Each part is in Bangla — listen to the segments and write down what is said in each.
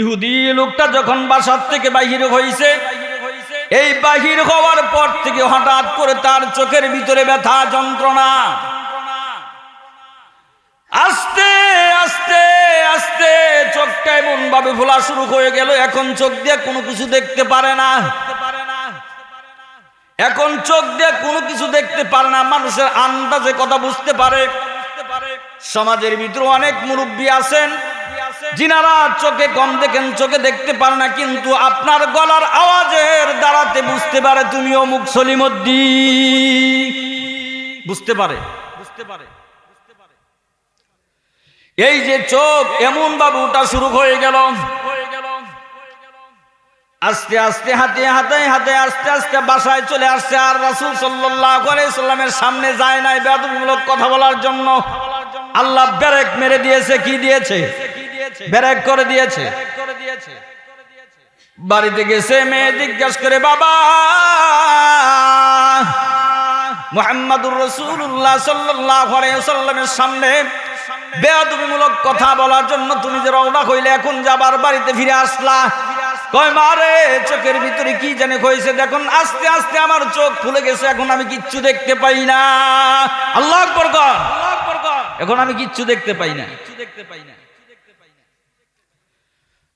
ইহুদি লোকটা যখন বাসার থেকে বাহির হয়েছে, এই বাহির হওয়ার পর থেকে হঠাৎ করে তার চোখের ভিতরে ব্যথা যন্ত্রণা, আস্তে আস্তে আস্তে চোখটা এমন ভাবে ফোলা শুরু হয়ে গেল, এখন চোখ দিয়ে কোনো কিছু দেখতে পারে না। এখন চোখ দিয়ে কোনো কিছু দেখতে পারে না, মানুষের আন্দাজে কথা বুঝতে পারে। সমাজের ভিতরে অনেক মুরব্বী আছেন যিনারা চোখে কম দেখেন, চোখে দেখতে পারে না, কিন্তু আপনার গলার আওয়াজের দ্বারাতে বুঝতে পারে তুমি অমুক সলিমুদ্দিন, বুঝতে পারে। এই যে চোখ এমন ভাবে ওটা শুরু হয়ে গেল, আস্তে আস্তে হাতে হাতে হাতে আস্তে আস্তে বাসায় চলে আসছে। আর রাসূল সাল্লাল্লাহু আলাইহি সাল্লামের সামনে যায় নাই বেয়াদবিমূলক কথা বলার জন্য। আল্লাহ ব্রেক মেরে দিয়েছে। কি দিয়েছে? ব্রেক করে দিয়েছে। বাড়িতে গেছে, মেয়ে জিজ্ঞাসা করে, বাবা মুহাম্মাদুর রাসূলুল্লাহ সাল্লাল্লাহু আলাইহি সাল্লামের সামনে বেয়াদবিমূলক কথা বলার জন্য তুমি যে রওনা হইলে, এখন যাবার বাড়িতে ফিরে আসলা। কয় মারে চোখের ভিতরে কি জানে হয়েছে, দেখুন আস্তে আস্তে আমার চোখ ফুলে গেছে, এখন আমি কিচ্ছু দেখতে পাই না। আল্লাহু আকবার কর। এখন আমি কিচ্ছু দেখতে পাই না।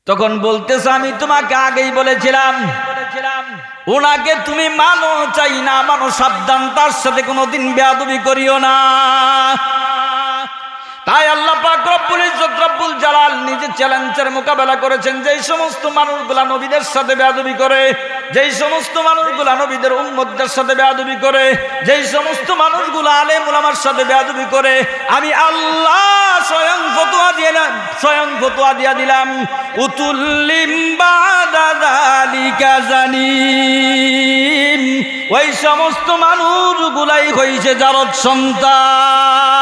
তখন বলতেছে, আমি তোমাকে আগেই বলেছিলাম ওনাকে তুমি মানো চাই না মানো, সাবধান, তার সাথে কোনোদিন বেয়াদবি করিও না। তাই আল্লাহ পাক রব্বুল ইজ্জত রব্বুল জালাল নিজে চ্যালেঞ্জের মোকাবেলা করেছেন। যেই সমস্ত মানুষগুলা নবীদের সাথে বেয়াদবি করে, যেই সমস্ত মানুষগুলা নবীদের উম্মতদের সাথে বেয়াদবি করে, যেই সমস্ত মানুষগুলা আলেম উলামার সাথে বেয়াদবি করে, আমি আল্লাহ স্বয়ং ফতোয়া দিয়ে দিলাম, উতুল্লিম বাদা যালিকা জানিম, ওই সমস্ত মানুষগুলাই হইছে জারদ সন্তান।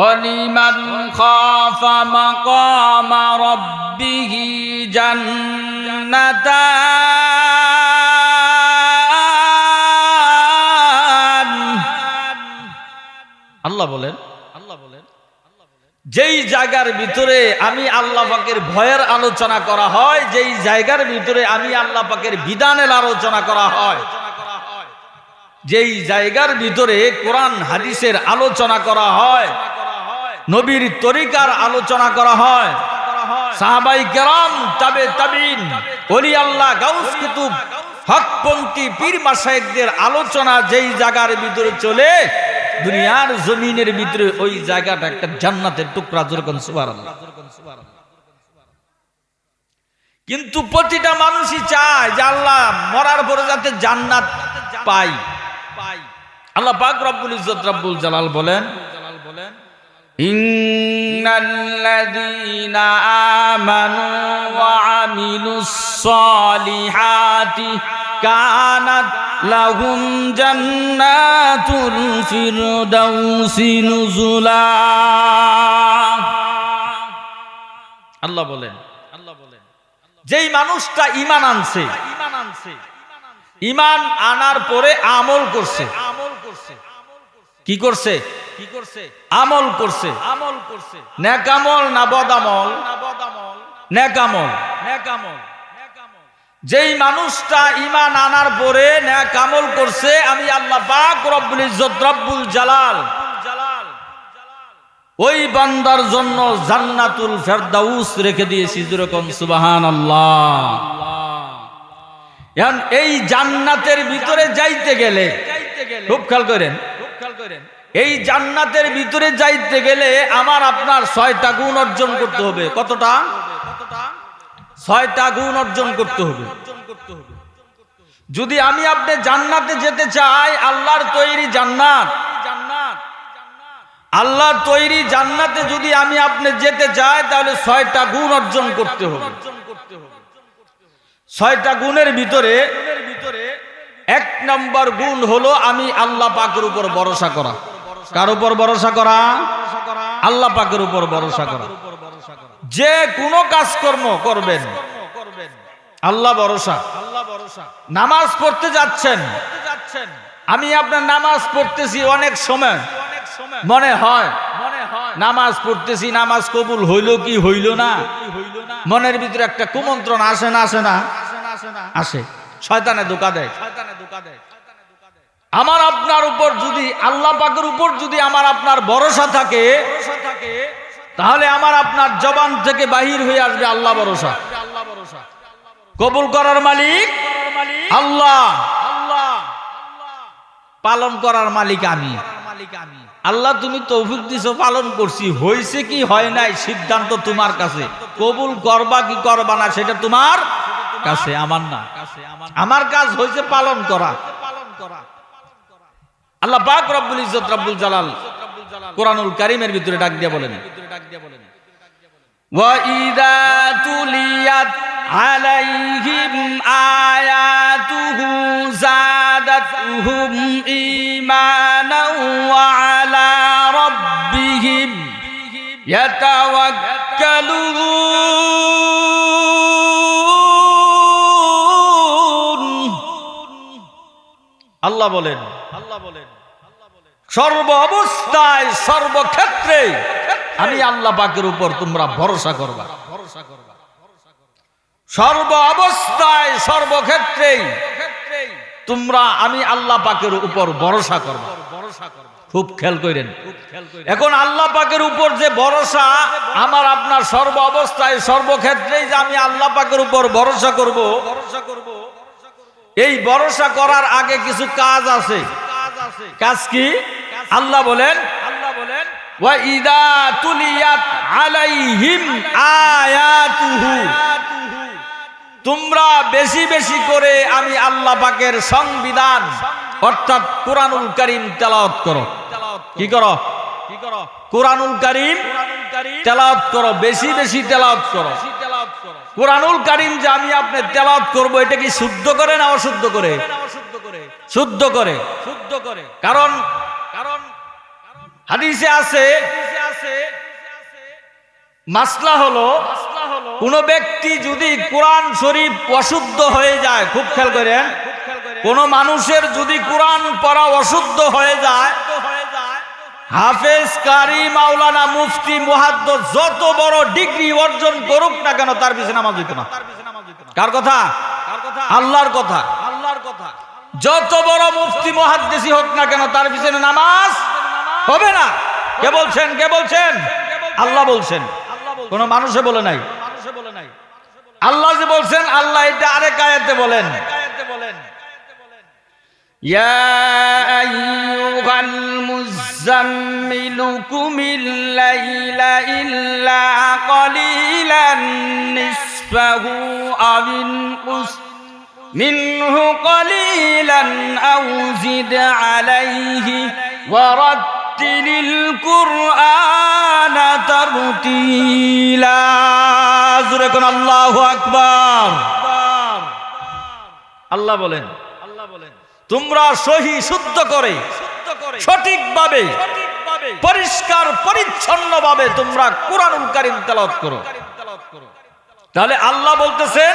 وَلِمَنْ خَافَ مَقَامَ رَبِّهِ جَنَّتَانِ। আল্লাহ বলেন, যেই জায়গার ভিতরে আমি আল্লাহ পাকের ভয়ের আলোচনা করা হয়, যেই জায়গার ভিতরে আমি আল্লাহ পাকের বিধানের আলোচনা করা হয়, যেই জায়গার ভিতরে কোরআন হাদিসের আলোচনা করা হয়, নবীর তরিকার আলোচনা করা হয়, সাহাবাই কেরাম, তাবে তাবিন, ওলি আল্লাহ, গাউস কুতুব, হকপন্থী পীর মাশায়েখদের আলোচনা যেই জায়গার ভিতরে চলে, দুনিয়ার জমিনের ভিতরে ওই জায়গাটা একটা জান্নাতের টুকরা। যেরকম সুবহানাল্লাহ। কিন্তু প্রতিটা মানুষই চায় যে আল্লাহ মরার পরে যাতে জান্নাত পাই। আল্লাহ পাক রব্বুল ইজ্জত রব্বুল জালাল বলেন, ইন্নাল্লাযীনা আমানু ওয়া আমিলুস সালিহাতি কানাত লাহুম জান্নাতুল ফিরদাউসি নুজুলা। আল্লাহ বলেন, যেই মানুষটা ঈমান আনছে, ঈমান আনার পরে আমল করছে, কি করছে? আমল করছে। নেক আমল না বদ আমল? নেক আমল। যেই মানুষটা ঈমান আনার পরে নেক আমল করছে, আমি আল্লাহ পাক রব্বুল ইজ্জত রব্বুল জালাল ওই বান্দার জন্য জান্নাতুল ফেরদাউস রেখে দিয়েছি। যেরকম সুবহানাল্লাহ। এই জান্নাতের ভিতরে যাইতে গেলে, খুব খেয়াল করেন, এই জান্নাতের ভিতরে যাইতে গেলে আমার আপনার 6টা গুণ অর্জন করতে হবে। কতটা? 6টা গুণ অর্জন করতে হবে। যদি আমি আপনি জান্নাতে যেতে চাই, আল্লাহর তৈরি জান্নাত, আল্লাহর তৈরি জান্নাতে যদি আমি আপনি যেতে চাই, তাহলে 6টা গুণ অর্জন করতে হবে। 6টা গুণের ভিতরে 1 নম্বর গুণ হলো আমি আল্লাহ পাকের উপর ভরসা করা। কার উপর ভরসা করা? আল্লাহ পাকের উপর ভরসা করা। যে কোনো কাজকর্ম করবেন আল্লাহ ভরসা। নামাজ পড়তে যাচ্ছেন, আমি আপনার নামাজ পড়তেছি, অনেক সময় মনে হয় নামাজ পড়তেছি, নামাজ কবুল হইল কি হইল না, মনের ভিতরে একটা কুমন্ত্রণ আসে না আসে না আসে, শয়তানে ধোঁকা দেয়। আমার আপনার উপর যদি, আল্লাহ পাকের উপর যদি আমার আপনার ভরসা থাকে, তাহলে আমার আপনার জবান থেকে বাহির হয়ে আসবে আল্লাহ ভরসা। কবুল করার মালিক আল্লাহ, পালন করার মালিক আমি। আল্লাহ তুমি তৌফিক দিছো, পালন করছি, হয়েছে কি হয় নাই সিদ্ধান্ত তোমার কাছে। কবুল করবা কি করবা না সেটা তোমার কাছে, আমার না। আমার কাজ হয়েছে পালন করা। আল্লাহ পাক রব্বুল ইজ্জত রব্বুল জালাল কোরআনুল কারীমের ভিতরে ডাক দিয়ে বলেন, ওয়া ইযা তুলিয়াত আলাইহিম আয়াতুহু যাদাতুহুম ঈমানাও ওয়া আলা রাব্বিহিম ইয়াতাওয়াক্কালুন। আল্লাহ বলেন সর্ব অবস্থায় সর্বক্ষেত্রে আমি আল্লাহ পাকের উপর তোমরা ভরসা করবা। সর্ব অবস্থায় সর্বক্ষেত্রে তোমরা আমি আল্লাহ পাকের উপর ভরসা করবা। খুব খেয়াল করেন, এখন আল্লাহ পাকের উপর যে ভরসা আমার আপনার সর্ব অবস্থায় সর্বক্ষেত্রে যে আমি আল্লাহ পাকের উপর ভরসা করব, এই ভরসা করার আগে কিছু কাজ আছে। কাজ কি? আল্লাহ বলেন ওয়া ইযা তুলিয়াত আলাইহিম আয়াতুহু, তোমরা বেশি বেশি করে আমি আল্লাহ পাকের সংবিধান অর্থাৎ কোরআনুল কারীম তেলাওয়াত করো। কি করো? কোরআনুল কারীম তেলাওয়াত করো, বেশি বেশি তেলাওয়াত করো। কোরআনুল কারীম যে আমি আপনি তেলাওয়াত করব, এটা কি শুদ্ধ করে না অশুদ্ধ করে? শুদ্ধ করে। কারণ হাদিসে আছে, মাসলা হলো কোন ব্যক্তি যদি কোরআন শরীফ অশুদ্ধ হয়ে যায়, খুব খেয়াল করেন, কোন মানুষের যদি কোরআন পড়া অশুদ্ধ হয়ে যায়, হাফেজ, কারি, মাওলানা, মুফতি, মুহাদ্দিস যত বড় ডিগ্রি অর্জন করুক না কেন তার পিছনে নামাজ হইতো না। কার কথা? আল্লাহর কথা। যত বড় মুফতি মুহাদ্দিসই হোক না কেন তার পিছনে নামাজ হবে না। কে বলছেন? আল্লাহ বলছেন, কোন মানুষে বলে নাই। আল্লাহ যে বলছেন, আল্লাহ এটা আরেক আয়াতে বলেন, ইয়া আইয়ুহাল মুযাম্মিলু কুমিল লাইলা ইল্লা কালিলান নিসফাহু আও ইনকুস মিনহু কালিলান আও জিদ আলাইহি ওয়া রাত্তিলিল কুরআনা তারতিলা। জোরে কোন আল্লাহু আকবার। আল্লাহ বলেন তোমরা সহি শুদ্ধ করে সঠিকভাবে পরিষ্কার পরিচ্ছন্ন ভাবে তোমরা কোরআনুল কারীম তেলাওয়াত করো। তাহলে আল্লাহ বলতেছেন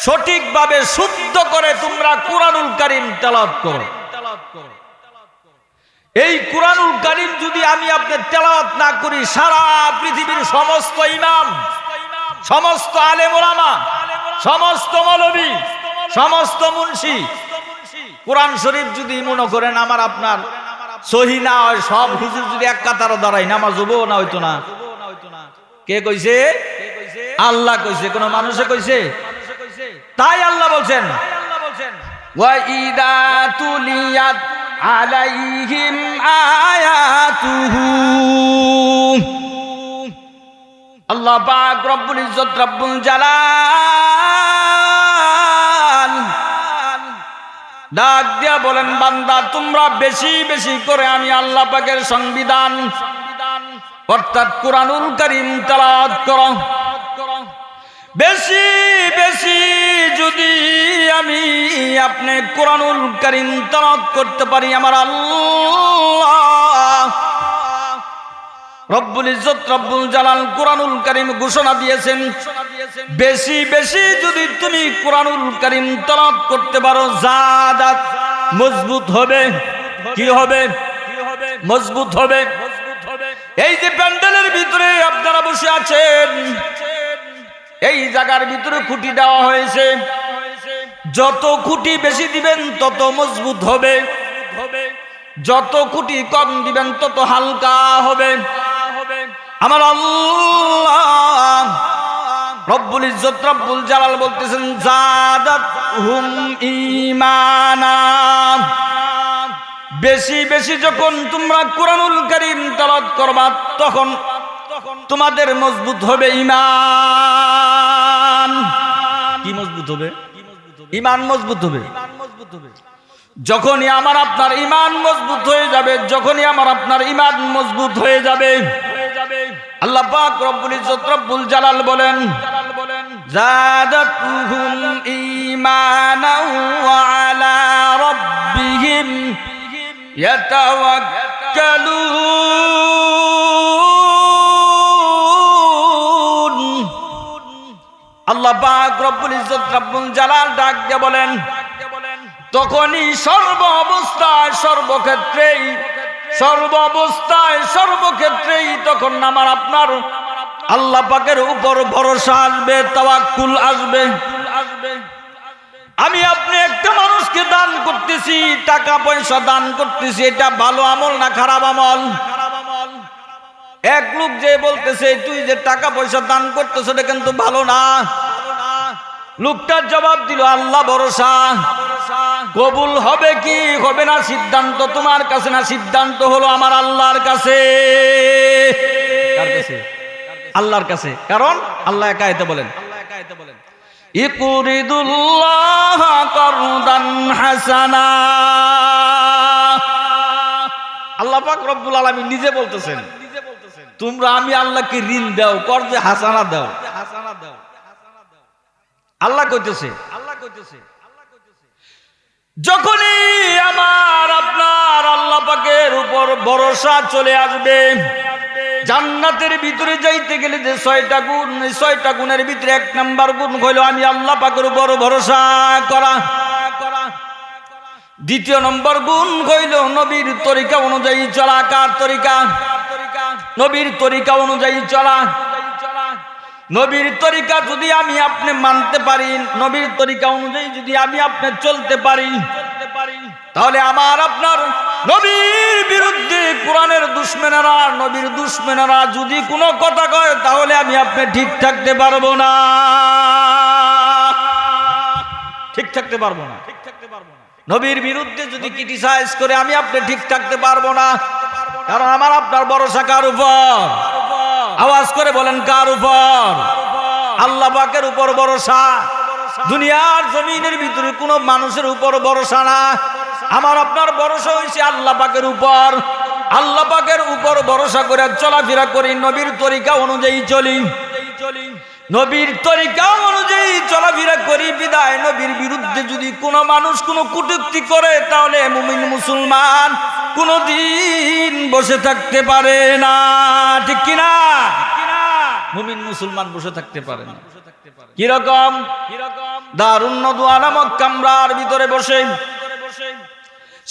সঠিকভাবে শুদ্ধ করে তোমরা কোরআনুল কারীম তেলাওয়াত করো। এই কোরআনুল কারীম যদি আমি আপনি তেলাওয়াত না করি, সারা পৃথিবীর সমস্ত ইমাম, সমস্ত আলেম ওলামা, সমস্ত মৌলবী, সমস্ত মুন্সি কোরআন শরীফ যদি মনে করেন আমার আপনার সহি না হয়, সব হুজুর যদি এক কাতারে দাঁড়ায়, নামাজ হবো না? হইতো না। কে কইছে? আল্লাহ কইছে, কোন মানুষে কইছে? তাই আল্লাহ বলছেন ওয়া ইযা তুলিয়াত আলাইহিম আয়াতুহু। আল্লাহ পাক রব্বুল ইজ্জত রব্বুল জালাল ডাক দিয়া বলেন, বান্দা তোমরা বেশি বেশি করে আমি আল্লাহ পাকের সংবিধান অর্থাৎ কোরআনুল কারীম তেলাওয়াত করো। বেশি বেশি যদি আমি আপনি কোরআনুল কারীম তেলাওয়াত করতে পারি, আমার আল্লাহ রব্বুল ইজ্জত রব্বুল জালাল কোরআনুল কারীম ঘোষণা দিয়েছেন, বেশি বেশি যদি তুমি কোরআনুল কারীম তেলাওয়াত করতে পারো, জাদাত মজবুত হবে। কি হবে? মজবুত হবে। এই যে প্যান্ডেলের ভিতরে আপনারা বসে আছেন, এই জায়গার ভিতরে খুঁটি দেওয়া হয়েছে। যত খুঁটি বেশি দিবেন তত মজবুত হবে, যত খুঁটি কম দিবেন তত হালকা হবে। আমার আল্লাহ রব্বুল ইজ্জত রব্বুল জালাল বলতেছেন জাদাতহুম ঈমানা। বেশি বেশি যখন তোমরা কুরআনুল কারীম তেলাওয়াত করবা তখন তোমাদের মজবুত হবে ঈমান। কি মজবুত হবে? ঈমান মজবুত হবে। যখনই আমার আপনার ঈমান মজবুত হয়ে যাবে, যখনই আমার আপনার ঈমান মজবুত হয়ে যাবে, আল্লাহ পাক রব্বুল ইজ্জত রব্বুল জালাল বলেন জাদাতহুম ঈমানাও ওয়া আলা রাব্বিহিম ইয়াতাওয়াক্কালুন। আল্লাহ পাক রব্বুল ইজ্জত রব্বুল জালাল ডাক দিয়ে বলেন তখনই সর্ব অবস্থায় সর্বক্ষেত্রেই তখন আমার আপনার আল্লাহ পাকের উপর ভরসা আসবে, তাওয়াক্কুল আসবে। আমি আপনি একটা মানুষকে দান করতেছি, টাকা পয়সা দান করতেছি, এটা ভালো আমল না খারাপ আমল? এক লোক যে বলতেছে তুই যে টাকা পয়সা দান করতেছ এটা কিন্তু ভালো না। লোকটার জবাব দিল আল্লাহ ভরসা। কবুল হবে কি হবে না সিদ্ধান্ত তোমার কাছে না, সিদ্ধান্ত হলো আমার আল্লাহর কাছে। কার কাছে? আল্লাহর কাছে। কারণ আল্লাহ একা আয়াতে বলেন ইকুরিদুল্লাহ করদান হাসানা। আল্লাহ পাক রব্বুল আলামিন নিজে বলতেছেন তোমরা আমি আল্লাহকে ঋণ দাও, কর্জে হাসানা দাও। আল্লাহ কইতেছে যখনই আমার আপনার আল্লাহ পাকের উপর ভরসা চলে আসবে, জান্নাতের ভিতরে যাইতে গেলে যে 6টা গুণ, 6টা গুণের ভিতরে 1 নাম্বার গুণ হইল আমি আল্লাহ পাকের উপর ভরসা করা। 2 নম্বর গুণ হইল নবীর তরিকা অনুযায়ী চলা। কার তরিকা? নবীর তরিকা অনুযায়ী চলা। নবীর তরিকা যদি আমি আপনি মানতে পারি, নবীর তরিকা অনুযায়ী যদি আমি আপনি চলতে পারি, তাহলে আমার আপনার নবীর বিরুদ্ধে কোরআনের দুশমনেরা, নবীর দুশমনেরা যদি কোনো কথা কয় তাহলে আমি আপনি ঠিক থাকতে পারবো না, ঠিক থাকতে পারবো না। নবীর বিরুদ্ধে যদি ক্রিটিসাইজ করে আমি আপনি ঠিক থাকতে পারবো না। কারণ আমার আপনার ভরসা কার উপর? আওয়াজ করে বলেন কার উপর? আল্লাহ পাকের উপর ভরসা। দুনিয়ার জমিনের ভিতরে কোনো মানুষের উপর ভরসা না। আমার আপনার ভরসা হইছে আল্লাহ পাকের উপর। আল্লাহ পাকের উপর ভরসা করে চলাফেরা করি, নবীর তরিকা অনুযায়ী চলি। নবীর তরিকা অনুযায়ী চলাফেরা করি বিদায় নবীর বিরুদ্ধে যদি কোনো মানুষ কোনো কটূক্তি করে তাহলে মুমিন মুসলমান কোনদিন বসে থাকতে পারে না। ঠিক কিনা? মুমিন মুসলমান বসে থাকতে পারে না। কিরকম? দারুন নদওয়া নামক কামরার ভিতরে বসে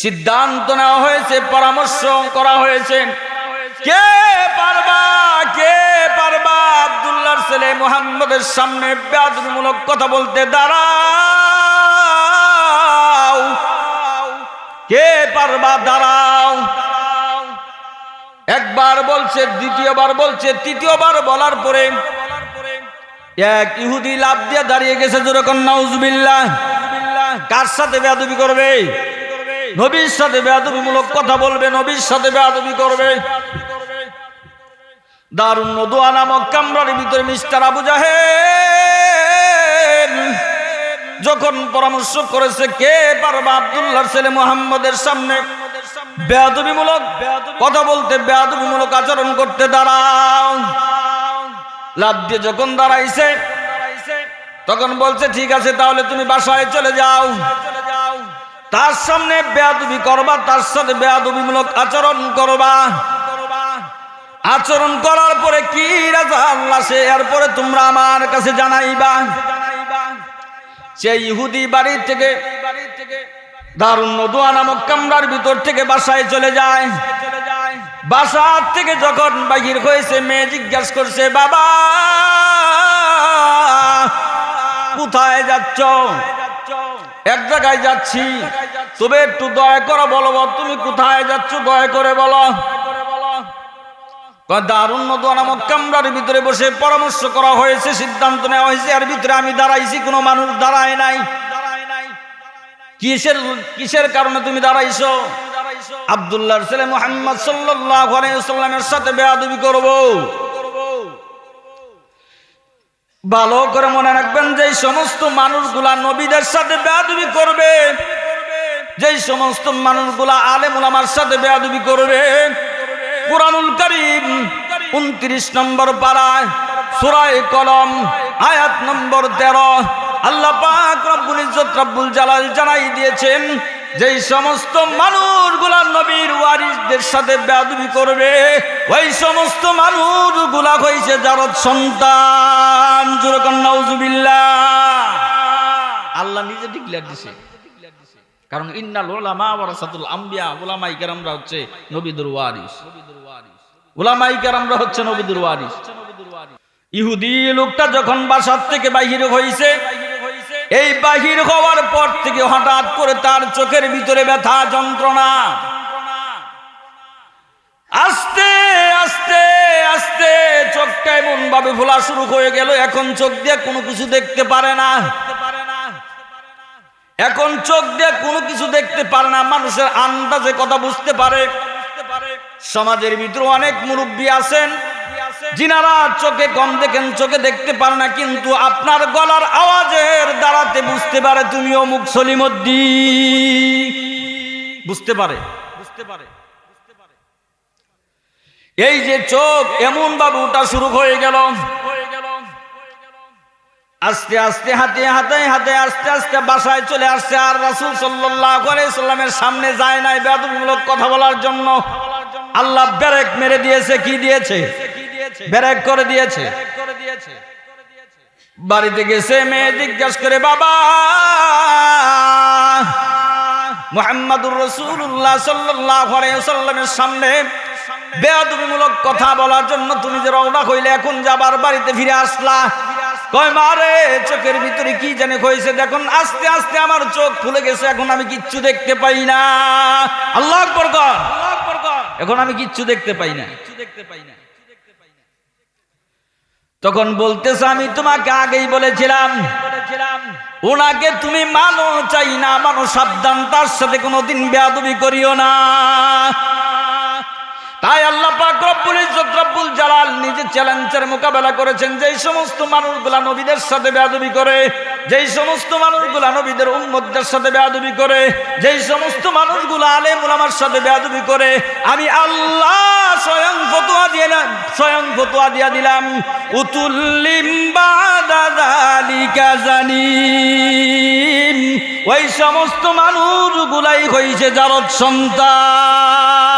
সিদ্ধান্ত নেওয়া হয়েছে, পরামর্শ করা হয়েছে কে পারবা আব্দুল্লাহর ছেলে মুহাম্মদের সামনে বেয়াদবিমূলক কথা বলতে দাঁড়াও। কে পারবা? দাঁড়াও। একবার বলছে, দ্বিতীয়বার বলছে, তৃতীয়বার বলার পরে এক ইহুদি লাফ দিয়ে দাঁড়িয়ে গেছে। যেরকম নাউজুবিল্লাহ। কার সাথে বেয়াদবি করবে? নবীর সাথে বেয়াদবিমূলক কথা বলবে, নবীর সাথে বেয়াদবি করবে। দারুন নদওয়া নামক কামরার ভিতরে মিস্টার আবু জাহেল যখন পরামর্শ করেছে কে পারবা আব্দুল্লাহর ছেলে মুহাম্মদের সামনে বেয়াদবিমূলক কথা বলতে, বেয়াদবিমূলক আচরণ করতে, দাঁড়াও। লাফ দিয়ে যখন দাঁড়াইছে তখন বলছে ঠিক আছে তাহলে তুমি বাসায় চলে যাও। তার সামনে বেয়াদবি করবা, তার সাথে বেয়াদবিমূলক আচরণ করবা। আচরণ করার পরে কি রাজা আল্লাহ সে এরপরে তোমরা আমার কাছে জানাইবা। সেই ইহুদি বাড়ি থেকে দারুন নদওয়া নামক কামরার ভিতর থেকে বাসায় চলে যায়। বাসা থেকে যখন বাহির হয়েছে মেয়ে জিজ্ঞাসা করছে বাবা কোথায় যাচ্ছ? এক জায়গায় যাচ্ছি। তবে একটু দয়া করে বলো, তুমি কোথায় যাচ্ছ? দয়া করে বলো। দারুন নদওয়া নামক কামরার ভিতরে বসে পরামর্শ করা হয়েছে, সিদ্ধান্ত নেওয়া হয়েছে। এর ভিতরে আমি দাঁড়াইছি, কোনো মানুষ দাঁড়ায় নাই। কিসের কারণে তুমি দাঁড়াইছো? আব্দুল্লাহর ছেলে মুহাম্মদ সাল্লাল্লাহু আলাইহি ওয়াসাল্লামের সাথে বেয়াদবি করব। ভালো করে মনে রাখবেন, যে সমস্ত মানুষগুলা নবীদের সাথে বেয়াদবি করবে, যে সমস্ত মানুষগুলা আলেম উলামার সাথে বেয়াদবি করবে, কুরআনুল কারীম 29 নম্বর পারায় সূরা কলম আয়াত নম্বর 13 আল্লাহ পাক রব্বুল ইজ্জত রব্বুল জালাল জানাই দিয়েছেন, যেই সমস্ত মানুষগুলা নবীর ওয়ারিসদের সাথে বেয়াদবি করবে, ওই সমস্ত মানুষগুলা হইছে জারদ সন্তান। জোরে কোন নাউজুবিল্লাহ। আল্লাহ নিজে ডিক্লেয়ার দিছে, কারণ ইন্নাল উলামা ওয়ারাসাতুল আম্বিয়া, উলামায়ে কেরামরা হচ্ছে নবীদের ওয়ারিস। উলামায়ে কেরামরা হচ্ছে নবীদের ওয়ারিস। ইহুদি লোকটা যখন বাসার থেকে বাহির হইছে, এই বাহির হওয়ার পর থেকে হঠাৎ করে তার চোখের ভিতরে ব্যথা যন্ত্রণা, আস্তে আস্তে আস্তে চোখটা এমন ভাবে ফোলা শুরু হয়ে গেল, এখন চোখ দিয়ে কোনো কিছু দেখতে পারে না। এখন চোখ দিয়ে কোনো কিছু দেখতে পারে না, মানুষের আন্দাজে কথা বুঝতে পারে। সমাজের ভিতরে অনেক মুরব্বী আছেন যিনারা চোখে কম দেখেন, চোখে দেখতে পারে না, কিন্তু আপনার গলার আওয়াজের দ্বারাতে বুঝতে পারে তুমি অমুক সলিমুদ্দিন, বুঝতে পারে। এই যে চোখ এমন ভাবে ওটা শুরু হয়ে গেল, আস্তে আস্তে হাতে হাতে হাতে আস্তে আস্তে বাসায় চলে আসছে। আর রাসূল সাল্লাল্লাহু আলাইহি ওয়াসাল্লামের সামনে যায় নাই বেয়াদবিমূলক কথা বলার জন্য। আল্লাহ ব্রেক মেরে দিয়েছে। কি দিয়েছে? ব্রেক করে দিয়েছে। বাড়িতে গেছে, মেয়ে জিজ্ঞাসা করে, বাবা মুহাম্মাদুর রাসূলুল্লাহ সাল্লাল্লাহু আলাইহি ওয়াসাল্লামের সামনে বেয়াদবিমূলক কথা বলার জন্য তুমি যে রওনা হইলে, এখন যাবার বাড়িতে ফিরে আসলা। কয় মারে, চোখের ভিতরে কি জানে হয়েছে, দেখুন আস্তে আস্তে আমার চোখ খুলে গেছে, এখন আমি কিচ্ছু দেখতে পাই না। আল্লাহু আকবার কর। এখন আমি কিচ্ছু দেখতে পাই না। তখন বলতেছে, আমি তোমাকে আগেই বলেছিলাম, ওনাকে তুমি মানো চাই না মানো, সাবধান, তার সাথে কোনোদিন বেয়াদবি করিও না। তাই আল্লাহ পাক রব্বুল ইজ্জত রব্বুল জালাল নিজে চ্যালেঞ্জের মোকাবেলা করেছেন। যেই সমস্ত মানুষগুলা নবীদের সাথে বেয়াদবি করে, যেই সমস্ত মানুষগুলা নবীদের উম্মতদের সাথে বেয়াদবি করে, যেই সমস্ত মানুষগুলা আলেম উলামার সাথে বেয়াদবি করে, আমি আল্লাহ স্বয়ং ফতোয়া দিয়া দিলাম, উতুল্লিম বাদা যালিকা জানিম, ওই সমস্ত মানুষগুলাই হইছে জারদ সন্তান।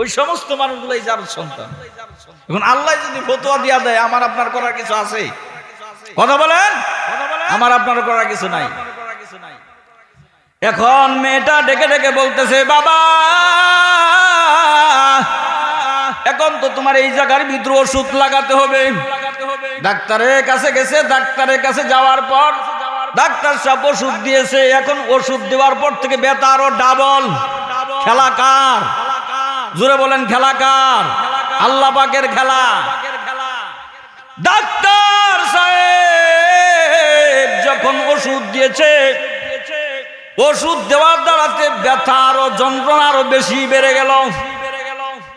ওই সমস্ত মানুষগুলাই জারদ সন্তান। এখন আল্লাহ যদি ফতোয়া দিয়া দেয়, আমার আপনার করার কিছু আছে? কথা বলেন। আমার আপনার করার কিছু নাই। এখন মেয়েটা ডেকে ডেকে বলতেছে, বাবা এখন তো তোমার এই জায়গার ভিতরে ওষুধ লাগাতে হবে। ডাক্তারের কাছে গেছে, ডাক্তারের কাছে যাওয়ার পর ডাক্তার সাহেব ওষুধ দিয়েছে। এখন ওষুধ দেওয়ার পর থেকে ব্যথা আরো ডাবল। খেলা কার? জোরে বলেন, খেলা কার? আল্লাহ পাকের খেলা। ডাক্তার সাহেব যখন ওষুধ দিয়েছে, ওষুধ দেওয়ার দ্বারাতে ব্যথা আরো যন্ত্রণা আরো বেশি বেড়ে গেল।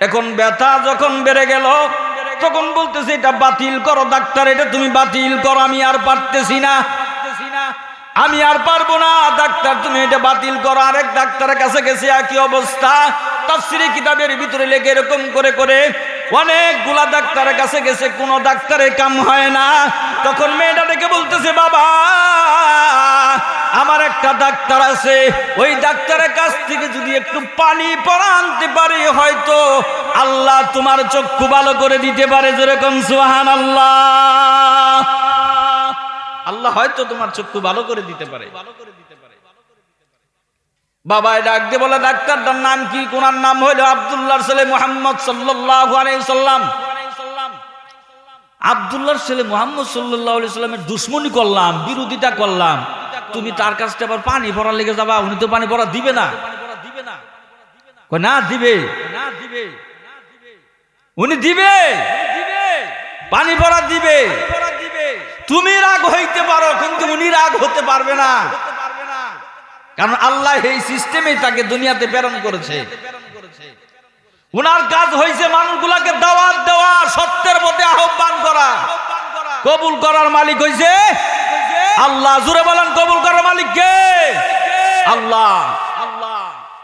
এখন ব্যথা যখন বেড়ে গেল, তখন বলতেছে, এটা বাতিল করো ডাক্তার, এটা তুমি বাতিল করো, আমি আর পারতেছি না, আমি আর পারবো না। ডাক্তার তুমি এটা বাতিল করো। আরেক ডাক্তারের কাছে গেছে, একই অবস্থা। তাফসীরে কিতাবের ভিতরে লেখে এরকম করে করে অনেকগুলা ডাক্তারের কাছে গেছে, কোন ডাক্তারের কাম হয় না। তখন মেয়েটা ডেকে বলতেছে, বাবা আমার একটা ডাক্তার আছে, ওই ডাক্তারের কাছ থেকে যদি একটু পানি পরা আনতে পারি, হয়তো আল্লাহ তোমার চক্ষু ভালো করে দিতে পারে। যেরকম সুবহানাল্লাহ, আল্লাহ হয়তো তোমার চক্ষু ভালো করে দিতে পারে। বাবাই ডাক দিয়ে বলে, ডাক্তারটার নাম কি? কোনার নাম হইল আব্দুল্লাহর ছেলে মুহাম্মদ সাল্লাল্লাহু আলাইহি সাল্লাম। আব্দুল্লাহর ছেলে মুহাম্মদ সাল্লাল্লাহু আলাইহি সাল্লামের দুশমনি করলাম, বিরোধিতা করলাম, তুমি তার কাছ থেকে আবার পানি ভরার লেগে যাবা? উনি তো পানি ভরা দিবে না। কই না, দিবে, উনি দিবে, পানি ভরা দিবে। তুমি রাগ হইতে পারো, কিন্তু উনি রাগ হতে পারবে না, কারণ আল্লাহ এই সিস্টেমে তাকে দুনিয়াতে প্রেরণ করেছে। উনার কাজ হয়েছে মানুষগুলাকে দাওয়াত দেওয়া, সত্যের পথে আহ্বান করা। কবুল করার মালিক হইছে আল্লাহ। জোরে বলেন, কবুল করার মালিক কে? আল্লাহ।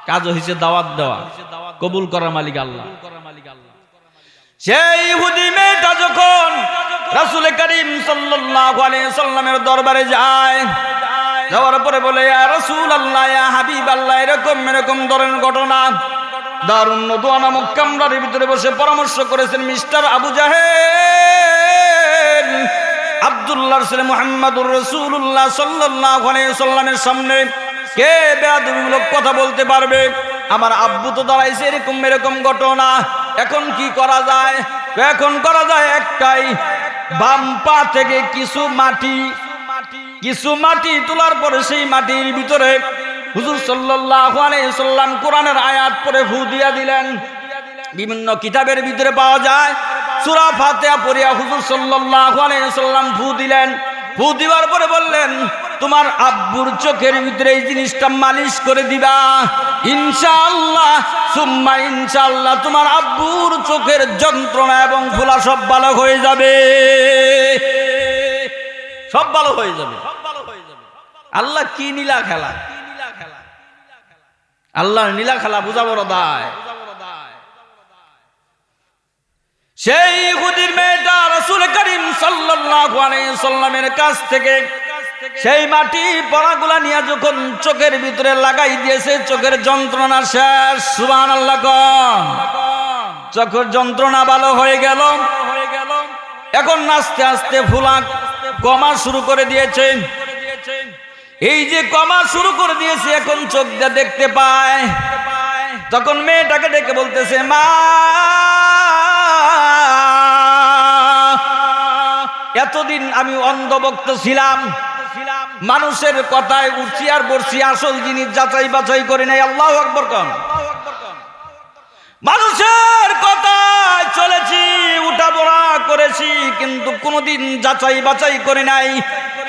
কাজ হইছে দাওয়াত দেওয়া, কবুল করার মালিক আল্লাহ। সেই ইহুদি মেয়েটা যখন রাসূল করিম সাল্লাল্লাহু আলাইহি সাল্লামের দরবারে যায়, যাওয়ার পরে বলে, ইয়া রাসূলুল্লাহ, ইয়া হাবিবাল্লাহ, এরকম ধরনের ঘটনা। দারুন নদওয়া নামক কামরার ভিতরে বসে পরামর্শ করেছেন মিস্টার আবু জাহেল। আব্দুল্লাহর ছেলে মুহাম্মদুর রাসূলুল্লাহ সাল্লাল্লাহু আলাইহি সাল্লামের সামনে কে বেয়াদবিমূলক কথা বলতে পারবে? আমার আব্বু তো দাঁড়াইছে, এরকম ঘটনা, এখন কি করা যায়? এখন করা যায় একটাই, বাম পা থেকে কিছু মাটি তোলার পরে সেই মাটির ভিতরে হুজুর সাল্লাল্লাহু আলাইহি সাল্লাম কোরআনের আয়াত পড়ে ফু দিয়া দিলেন। বিভিন্ন কিতাবের ভিতরে পাওয়া যায়, সূরা ফাতিহা পড়িয়া হুজুর সাল্লাল্লাহু আলাইহি সাল্লাম ফু দিলেন। ফু দিবার পরে বললেন, তোমার আব্বুর চোখের ভিতরে এই জিনিসটা মালিশ করে দিবা, ইনশাআল্লাহ সুম্মা ইনশাআল্লাহ তোমার আব্বুর চোখের যন্ত্রণা এবং ফোলা সব ভালো হয়ে যাবে, সব ভালো হয়ে যাবে। আল্লাহ কি নীলা খেলা, আল্লাহর নীলা খেলা বুঝা বড় দায়। সেই ইহুদির মেয়েটা রাসূল করিম সাল্লাল্লাহু আলাইহি সাল্লামের কাছ থেকে সেই মাটি পড়াগুলা নিয়ে যখন চোখের ভিতরে লাগাই দিয়েছে, চোখের যন্ত্রণা শেষ। সুবহানাল্লাহ। চোখের যন্ত্রণা ভালো হয়ে গেল। এখন আস্তে আস্তে ফুলা কমা শুরু করে দিয়েছে। এই যে কমা শুরু করে দিয়েছে, এখন চোখ দিয়ে দেখতে পায়। তখন মেয়েটাকে ডেকে বলতেছে, মা, এতদিন আমি অন্ধভক্ত ছিলাম, মানুষের কথায় উঠছি আর বসছি, আসল জিনিস যাচাই বাছাই করি নাই। আল্লাহু আকবার কোন। মানুষের কথায় চলেছি, উঠা বড়া করেছি, কিন্তু কোনোদিন যাচাই বাছাই করি নাই,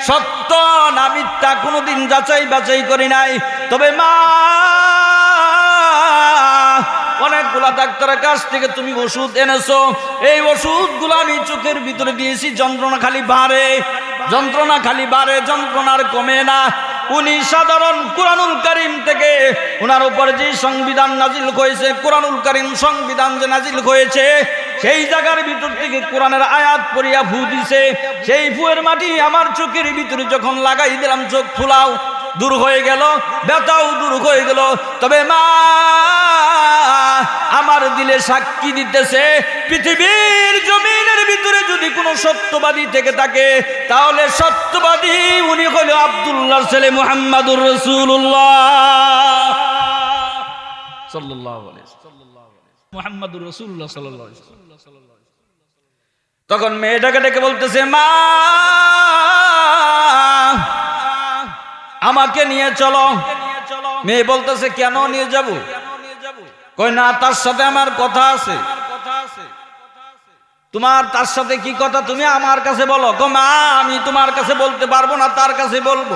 সত্য না মিথ্যা কোনোদিন যাচাই বাছাই করি নাই। তবে মা, অনেকগুলা ডাক্তারের কাছ থেকে তুমি ওষুধ এনেছো, এই ওষুধগুলো আমি চোখের ভিতরে দিয়েছি, যন্ত্রণা খালি বাড়ে, যন্ত্রণার কমে না। উনি সাধারণ কুরআনুল কারীম থেকে ওনার উপর যে সংবিধান নাজিল হয়েছে, কুরআনুল কারীম সংবিধান যে নাজিল হয়েছে, সেই জায়গার ভিতর থেকে কোরআনের আয়াত পড়িয়া ফু দিছে। সেই ফুয়ের মাটি আমার চোখের ভিতরে যখন লাগাই দিলাম, চোখ ফুলাও দূর হয়ে গেল, ব্যথাও দূর হয়ে গেল। তবে মা, আমার দিলে সাক্ষী দিতেছে, পৃথিবীর জমিনের ভিতরে যদি কোনো সত্যবাদী থেকে থাকে, তাহলে সত্যবাদী উনি হল আব্দুল্লাহর ছেলে মুহাম্মদুর রাসূলুল্লাহ সাল্লাল্লাহু আলাইহি ওয়াসাল্লাম। মুহাম্মদুর রাসূলুল্লাহ সাল্লাল্লাহু আলাইহি ওয়াসাল্লাম। তখন মেয়েটাকে ডেকে বলতেছে, মা, আমাকে নিয়ে চলো। মেয়ে বলতেছে, কেন নিয়ে যাব? কই না, তার সাথে আমার কথা আছে। তোমার তার সাথে কি কথা, তুমি আমার কাছে বলো। কো মা, আমি তোমার কাছে বলতে পারবো না, তার কাছে বলবো।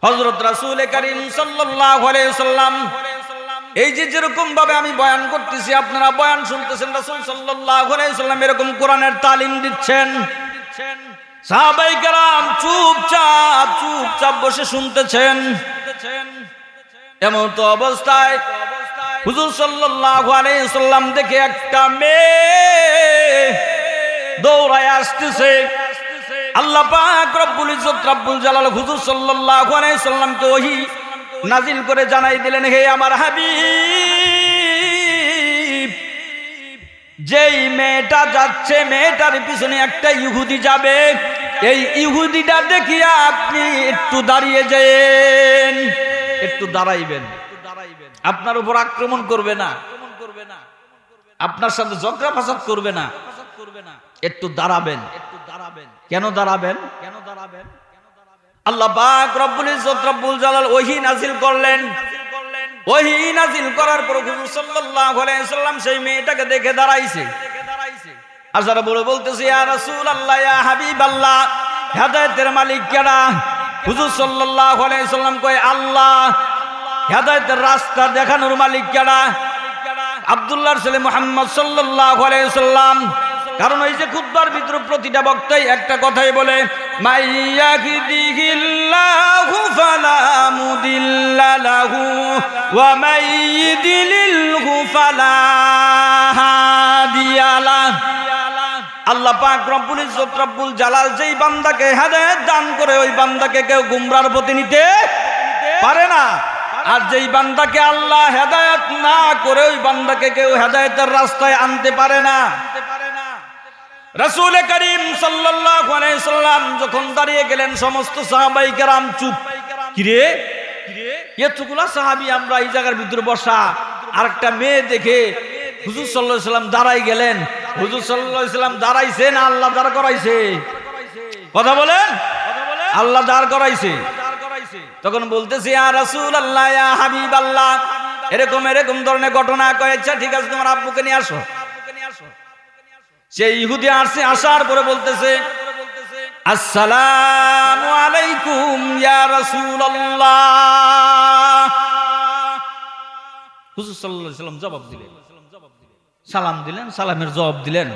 হযরত রাসূল করিম সাল্লাল্লাহু আলাইহি ওয়াসাল্লাম এই যে যেরকম ভাবে আমি বয়ান করতেছি, আপনারা বয়ান শুনতেছেন, রাসূল সাল্লাল্লাহু আলাইহি ওয়াসাল্লাম এরকম কোরআনের তালিম দিচ্ছেন। সাহাবায়ে কেরাম চুপচাপ বসে শুনতেছেন। এমন তো অবস্থায় হুজুর সাল্লাল্লাহু আলাইহি ওয়াসাল্লাম দেখে একটা মেয়ে দৌড়ায় আসতেছে। আল্লাহ পাক রব্বুল ইজ্জত রব্বুল জালাল হুজুর সাল্লাল্লাহু আলাইহি ওয়াসাল্লামকে ওহী নাজিল করে জানাই দিলেন, হে আমার হাবিব, যেই মেয়েটা যাচ্ছে, মেয়েটার পিছনে একটা ইহুদি যাবে, এই ইহুদিটা দেখিয়া আপনি একটু দাঁড়িয়ে যান, একটু দাঁড়াইবেন। আপনার উপর আক্রমণ করবে না, আপনার সাথে ঝগড়া ফাসাদ করবে না, একটু দাঁড়াবেন। কেন দাঁড়াবেন? আল্লাহ পাক রব্বুল ইজ্জত রব্বুল জালাল ওহী নাযিল করলেন। ওহী নাযিল করার পর হুজুর সাল্লাল্লাহু আলাইহি ওয়াসাল্লাম সেই মেয়েটাকে দেখে দাঁড়াইছে। আসার বলে বলতেছে, ইয়া রাসূলুল্লাহ, ইয়া হাবিবাল্লাহ, হেদায়েতের মালিক কেডা? হুজুর সাল্লাল্লাহু আলাইহি ওয়াসাল্লাম কয়, আল্লাহ। হেদায়েতের রাস্তা দেখানোর মালিক কেডা? আব্দুল্লাহর ছেলে মুহাম্মদ সাল্লাল্লাহু আলাইহি ওয়াসাল্লাম। কারণ এই যে খুতবার ভিতরে প্রতিটা বক্তাই একটা কথাই বলে, মাইয়াহদিহিল্লাহু ফালা মুদিল্লা লাহু ওয়া মাইয়ুদ্লিলহু ফালা হাদিয়া লাহু। আল্লাহ পাক রব্বুল ইজ্জত রব্বুল জালাল যেই বান্দাকে হেদায়েত দান করে ওই বান্দাকে কেউ গুমরার পথে নিতে পারে না। আর যেই বান্দাকে আল্লাহ হেদায়েত না করে ওই বান্দাকে কেউ হেদায়েতের রাস্তায় আনতে পারে না। রাসূল করিম সাল্লাল্লাহু আলাইহি সাল্লাম যখন দাঁড়িয়ে গেলেন, সমস্ত সাহাবায়ে কেরাম চুপ। কিরে এতগুলা সাহাবী আমরা এই জায়গার ভিতরে বসা, আরেকটা মেয়ে দেখে হুজুর সাল্লাল্লাহু আলাইহি সাল্লাম দাঁড়াই গেলেন। হুজুর সাল্লাল্লাহু আলাইহি সাল্লাম দাঁড়াইছে না আল্লাহ দাঁড় করাইছে? কথা বলেন। আল্লাহ দাঁড় করাইছে। তখন বলতেছে, ইয়া রাসূলুল্লাহ, ইয়া হাবিবাল্লাহ, এরকম এরকম ধরনের ঘটনা কয়েছে। ঠিক আছে, তোমার আব্বুকে নিয়ে আসো। সেই ইহুদি আসছে, আসার পরে বলতেছে, আসসালামু আলাইকুম ইয়া রাসূলুল্লাহ। হুজুর সাল্লাল্লাহু আলাইহি সাল্লাম জবাব দিলেন, সালাম দিলেন, সালামের জবাব দিলেন।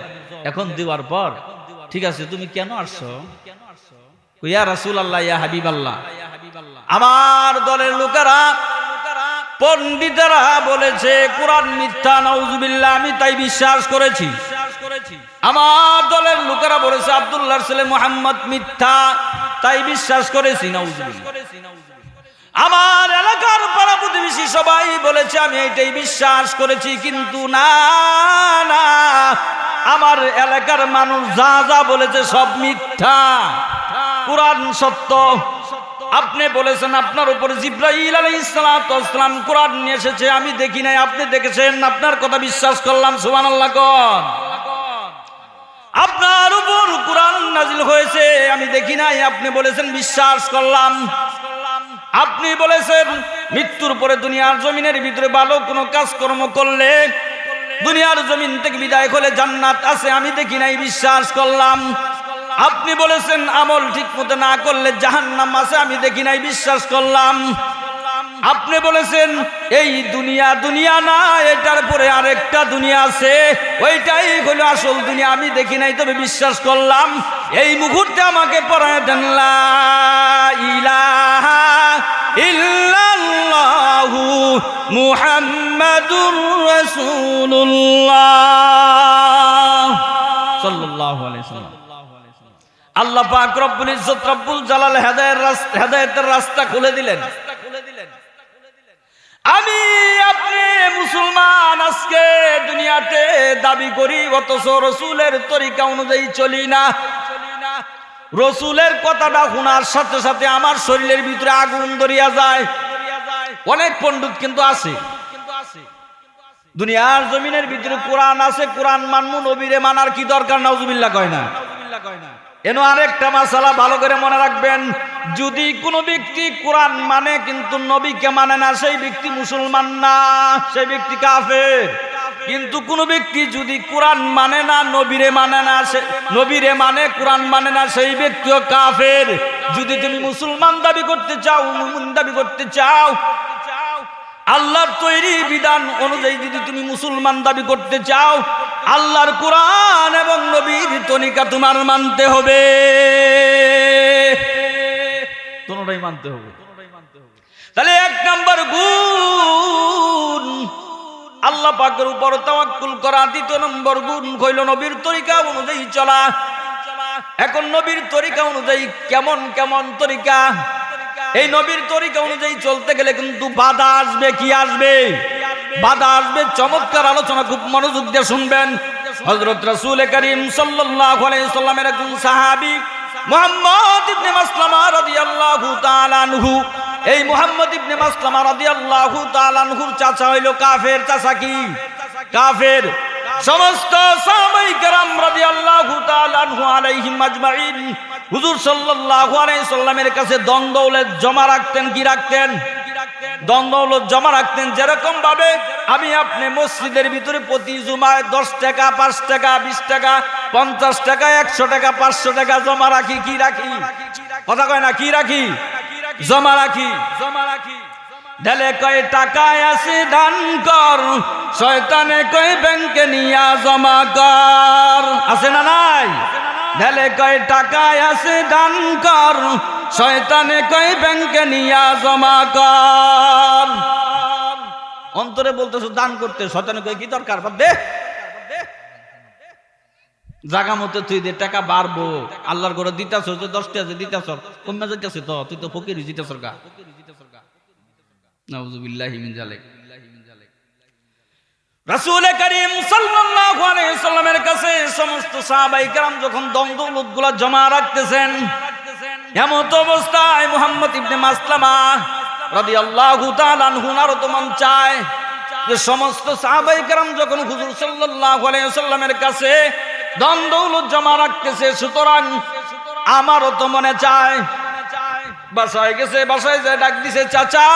এখন দেওয়ার পর, ঠিক আছে তুমি কেন আসছো? ইয়া রাসূলুল্লাহ, ইয়া হাবিবাল্লাহ, আমার দলের লোকেরা পণ্ডিতেরা বলেছে কোরআন মিথ্যা, নাউজুবিল্লাহ, আমি তাই বিশ্বাস করেছি। আমার দলের লোকেরা বলেছে আব্দুল্লাহর ছেলে মুহাম্মদ মিথ্যা, তাই বিশ্বাস করেছি, নাউজুবিল্লাহ। আমার এলাকার পাড়া প্রতিবেশী সবাই বলেছে আমি এইটাই বিশ্বাস করেছি। কিন্তু না না, আমার এলাকার মানুষ যা যা বলেছে সব মিথ্যা, কোরআন সত্য। আপনি বলেছেন আপনার উপরে জিবরাইল আলাইহিস সালাতু ওয়াস সালাম কোরআন নিয়ে এসেছে, আমি দেখি নাই, আপনি দেখেছেন, আপনার কথা বিশ্বাস করলাম। সুবহানাল্লাহ কোন। আপনার উপর কোরআন নাজিল হয়েছে, আমি দেখি নাই, আপনি বলেছেন, বিশ্বাস করলাম। আপনি বলেছেন মৃত্যুর পরে দুনিয়ার জমিনের ভিতরে ভালো কোনো কাজকর্ম করলে দুনিয়ার জমিন থেকে বিদায় হলে জান্নাত আছে, আমি দেখি নাই, বিশ্বাস করলাম। আপনি বলেছেন আমল ঠিক মতো না করলে জাহান্নাম আছে, আমি দেখি নাই, বিশ্বাস করলাম। আপনি বলেছেন এই দুনিয়া দুনিয়া না, এটার পরে আরেকটা দুনিয়া আছে, ওইটাই হলো আসল দুনিয়া, আমি দেখি নাই, তবে বিশ্বাস করলাম। এই মুহূর্তে আমাকে পড়ায় দেন লা ইলাহা ইল্লাল্লাহু মুহাম্মাদুর রাসূলুল্লাহ সাল্লাল্লাহু আলাইহি ওয়াসাল্লাম। আল্লাহ পাক রব্বুল ইজ্জত রব্বুল জালাল হেদায়েতের রাস্তা খুলে দিলেন। আমি আপনি মুসলমান আজকে দুনিয়াতে দাবি করি, অথচ রসুলের তরিকা অনুযায়ী চলি না। রসুলের কথাটা শোনার সাথে সাথে আমার শরীরের ভিতরে আগুন ধরিয়া যায়। অনেক পণ্ডিত কিন্তু আছে দুনিয়ার জমিনের ভিতরে, কোরআন আছে, কোরআন মানমু, নবীরে মানার কি দরকার? নাউজুবিল্লাহ কয় না। এন আরেকটা মাসালা ভালো করে মনে রাখবেন, যদি কোনো ব্যক্তি কোরআন মানে কিন্তু নবীকে মানে না, সেই ব্যক্তি মুসলমান না, সেই ব্যক্তি কাফের। কিন্তু কোনো ব্যক্তি যদি কোরআন মানে না, নবীরে মানে না, নবীরে মানে, কোরআন মানে না, সেই ব্যক্তিও কাফের। যদি তুমি মুসলমান দাবি করতে চাও, মুমিন দাবি করতে চাও, আল্লাহর তৈরি বিধান অনুযায়ী যদি তুমি মুসলমান দাবি করতে চাও, আল্লাহর কোরআন এবং নবীর তরিকা তোমার মানতে হবে, দুটোই মানতে হবে। তাহলে এক নাম্বার গুণ আল্লাহ পাকের উপর তাওয়াক্কুল করা। দ্বিতীয় নম্বর গুণ হইল নবীর তরিকা অনুযায়ী চলা। এখন নবীর তরিকা অনুযায়ী কেমন কেমন তরিকা? এই নবীর তরিকা অনুযায়ী চলতে গেলে কিন্তু বাধা আসবে। কি আসবে? বাধা আসবে। চমৎকার আলোচনা, খুব মনোযোগ দিয়ে শুনবেন। হযরত রাসূল করিম সাল্লাল্লাহু আলাইহি সাল্লামের একজন সাহাবী মুহাম্মদ ইবনে মাসলামা রাদিয়াল্লাহু তাআলা আনহু, এই মুহাম্মদ ইবনে মাসলামা রাদিয়াল্লাহু তাআলা আনহুর চাচা হইল কাফের। চাচা কি? কাফের। সমস্ত সাহাবায়ে কেরাম রাদিয়াল্লাহু তাআলা আনহু আলাইহিম আজমাইন হুজুর সাল্লাল্লাহু আলাইহি সাল্লামের কাছে ধন দৌলত জমা রাখতেন। কি রাখতেন? ধন দৌলত জমা রাখতেন। যেরকম ভাবে আমি আপনি মসজিদের ভিতরে প্রতি জুমায় 10 টাকা, 5 টাকা, 20 টাকা, 50 টাকা, 100 টাকা, 500 টাকা জমা রাখি। কি রাখি? কথা কয় না? কি রাখি? জমা রাখি। ঢেলে কয় টাকায় আছে দান কর, শয়তানে কয় ব্যাংকে নিয়া জমা কর। আছে না নাই? ঢেলে কয় টাকায় আছে দান কর, শয়তানে কয় ব্যাংকে নিয়া জমা কর। অন্তরে বলতেছ দান করতে, শয়তানে কয় কি দরকার, বাদ দে। জাগা মতো তুই দে, টাকা বাড়বো, আল্লাহর ঘরে দিতাছ, 10টা আছে দিতাছ, কমে যাইতাছে তো, তুই তো ফকির দিতাছ গা। নাউযুবিল্লাহি মিন যালিক। রাসূল করিম সাল্লাল্লাহু আলাইহি সাল্লামের কাছে সমস্ত সাহাবায়ে কেরাম যখন ধন দৌলতগুলো জমা রাখতেছেন, এমত অবস্থায় মুহাম্মদ ইবনে মাসলামা রাদিয়াল্লাহু তাআলা আনহু নার তো মন চায় যে সমস্ত সাহাবায়ে কেরাম যখন হুজুর সাল্লাল্লাহু আলাইহি সাল্লামের কাছে ধন দৌলত জমা রাখতেছে, সুতরাং আমারও তো মনে চায়। বাসায় গেছে, বাসায় যায় ডাক দিছে, চাচা